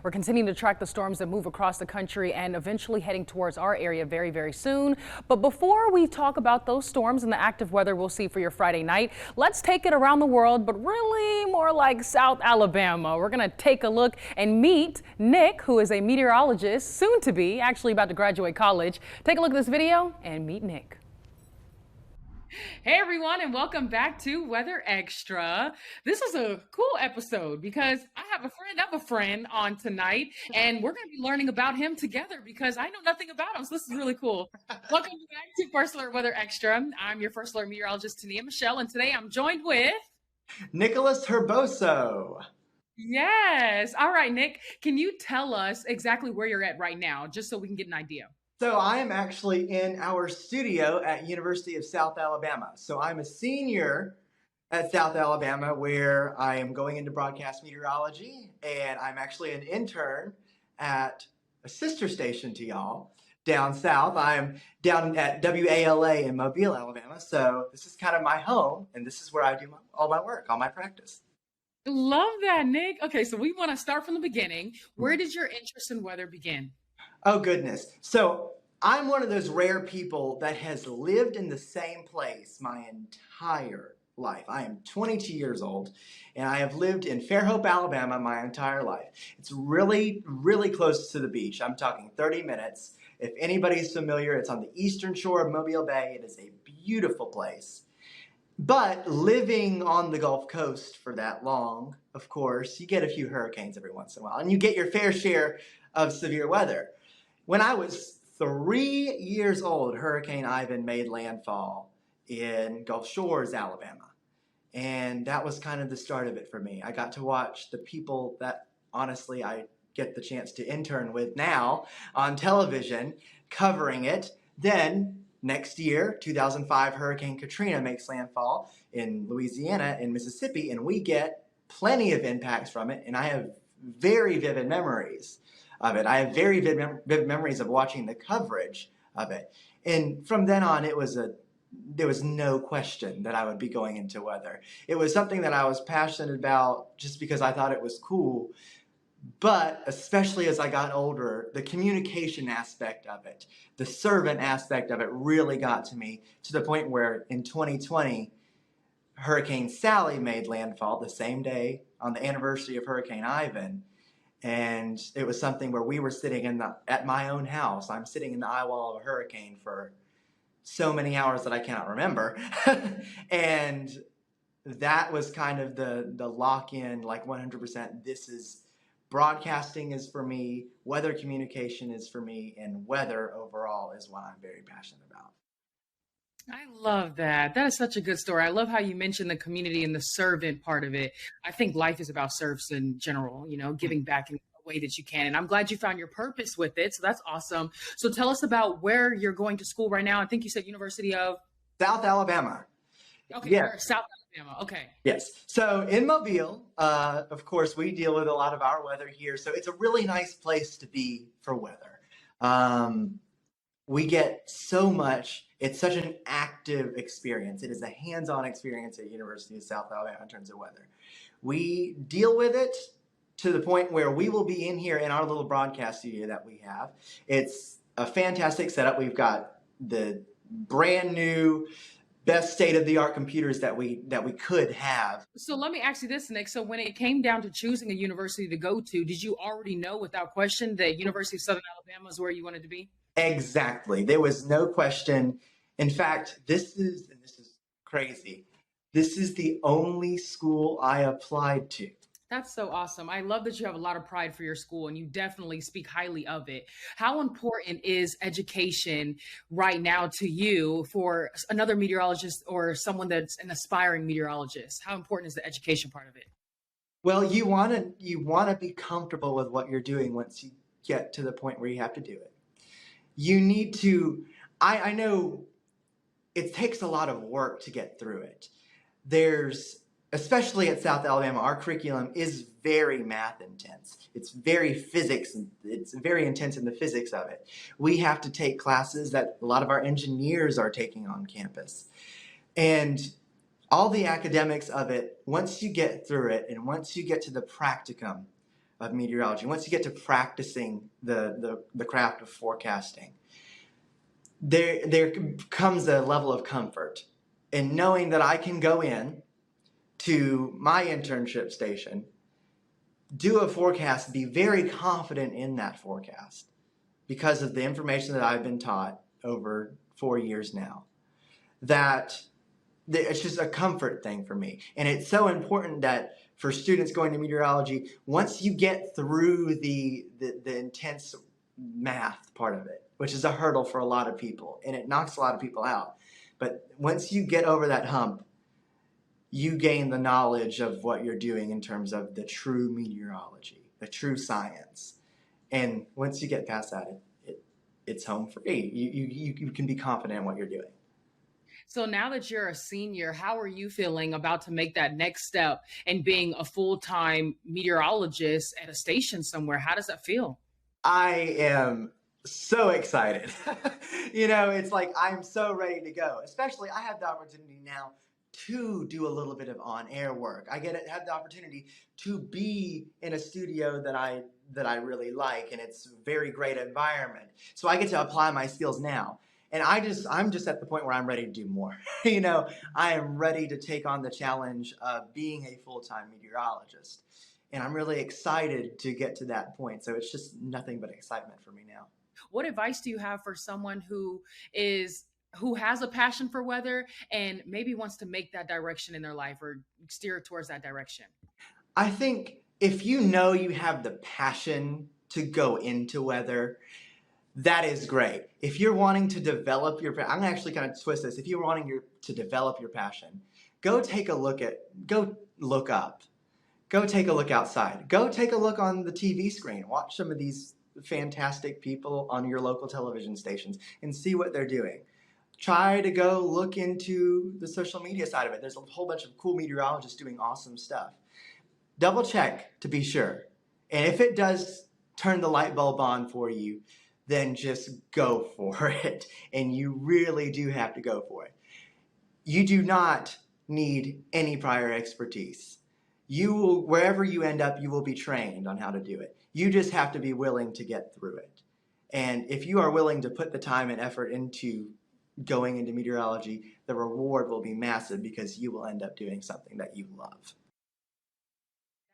We're continuing to track the storms that move across the country and eventually heading towards our area very, very soon. But before we talk about those storms and the active weather we'll see for your Friday night, let's take it around the world, but really more like South Alabama. We're going to take a look and meet Nick, who is a meteorologist, soon to be, actually about to graduate college. Take a look at this video and meet Nick. Hey everyone, and welcome back to Weather Extra. This is a cool episode because I have a friend of a friend on tonight, and we're going to be learning about him together because I know nothing about him, so this is really cool. Welcome back to First Alert Weather Extra. I'm your First Alert meteorologist, Tania Michelle, and today I'm joined with Nicholas Herboso. Yes. All right, Nick, can you tell us exactly where you're at right now, just so we can get an idea? So I am actually in our studio at University of South Alabama. So I'm a senior at South Alabama where I am going into broadcast meteorology, and I'm actually an intern at a sister station to y'all down south. I'm down at WALA in Mobile, Alabama. So this is kind of my home, and this is where I do all my work, all my practice. Love that, Nick. Okay, so we want to start from the beginning. Where did your interest in weather begin? Oh, goodness. So I'm one of those rare people that has lived in the same place my entire life. I am 22 years old, and I have lived in Fairhope, Alabama my entire life. It's really, really close to the beach. I'm talking 30 minutes. If anybody's familiar, it's on the eastern shore of Mobile Bay. It is a beautiful place. But living on the Gulf Coast for that long, of course, you get a few hurricanes every once in a while, and you get your fair share of severe weather. When I was 3 years old, Hurricane Ivan made landfall in Gulf Shores, Alabama. And that was kind of the start of it for me. I got to watch the people that honestly I get the chance to intern with now on television covering it. Then next year, 2005, Hurricane Katrina makes landfall in Louisiana and Mississippi, and we get plenty of impacts from it. And I have very vivid memories of it. I have very vivid memories of watching the coverage of it. And from then on, there was no question that I would be going into weather. It was something that I was passionate about just because I thought it was cool. But especially as I got older, the communication aspect of it, the servant aspect of it really got to me, to the point where in 2020, Hurricane Sally made landfall the same day on the anniversary of Hurricane Ivan. And it was something where we were sitting at my own house. I'm sitting in the eye wall of a hurricane for so many hours that I cannot remember. And that was kind of the lock-in, like 100%, this is broadcasting is for me, weather communication is for me, and weather overall is what I'm very passionate about. I love that. That is such a good story. I love how you mentioned the community and the servant part of it. I think life is about service in general, giving back in a way that you can. And I'm glad you found your purpose with it. So that's awesome. So tell us about where you're going to school right now. I think you said University of South Alabama. Okay, Yeah. South Alabama. Okay. Yes. So in Mobile, of course, we deal with a lot of our weather here. So it's a really nice place to be for weather. We get so much. It's such an active experience. It is a hands-on experience at University of South Alabama in terms of weather. We deal with it to the point where we will be in here in our little broadcast studio that we have. It's a fantastic setup. We've got the brand new best state-of-the-art computers that we could have. So let me ask you this, Nick. So when it came down to choosing a university to go to, did you already know without question that University of Southern Alabama is where you wanted to be? Exactly. There was no question. In fact, this is crazy. This is the only school I applied to. That's so awesome. I love that you have a lot of pride for your school and you definitely speak highly of it. How important is education right now to you for another meteorologist or someone that's an aspiring meteorologist? How important is the education part of it? Well, you want to be comfortable with what you're doing once you get to the point where you have to do it. You need to, I know it takes a lot of work to get through it. Especially at South Alabama, our curriculum is very math intense. It's very it's very intense in the physics of it. We have to take classes that a lot of our engineers are taking on campus. And all the academics of it, once you get through it and once you get to the practicum, of meteorology, once you get to practicing the craft of forecasting, there comes a level of comfort in knowing that I can go in to my internship station, do a forecast, be very confident in that forecast because of the information that I've been taught over 4 years now. That it's just a comfort thing for me. And it's so important that for students going to meteorology, once you get through the intense math part of it, which is a hurdle for a lot of people, and it knocks a lot of people out. But once you get over that hump, you gain the knowledge of what you're doing in terms of the true meteorology, the true science. And once you get past that, it's home free. You can be confident in what you're doing. So now that you're a senior, how are you feeling about to make that next step and being a full-time meteorologist at a station somewhere? How does that feel? I am so excited. It's like I'm so ready to go. Especially, I have the opportunity now to do a little bit of on-air work. I have the opportunity to be in a studio that I really like, and it's a very great environment. So I get to apply my skills now. And I'm just at the point where I'm ready to do more. I am ready to take on the challenge of being a full-time meteorologist. And I'm really excited to get to that point. So it's just nothing but excitement for me now. What advice do you have for someone who has a passion for weather and maybe wants to make that direction in their life or steer towards that direction? I think if you know you have the passion to go into weather, that is great. If you're wanting to develop I'm gonna actually kind of twist this. If you're wanting to develop your passion, go look up. Go take a look outside. Go take a look on the TV screen. Watch some of these fantastic people on your local television stations and see what they're doing. Try to go look into the social media side of it. There's a whole bunch of cool meteorologists doing awesome stuff. Double check to be sure. And if it does turn the light bulb on for you, then just go for it. And you really do have to go for it. You do not need any prior expertise. Wherever you end up, you will be trained on how to do it. You just have to be willing to get through it. And if you are willing to put the time and effort into going into meteorology, the reward will be massive because you will end up doing something that you love.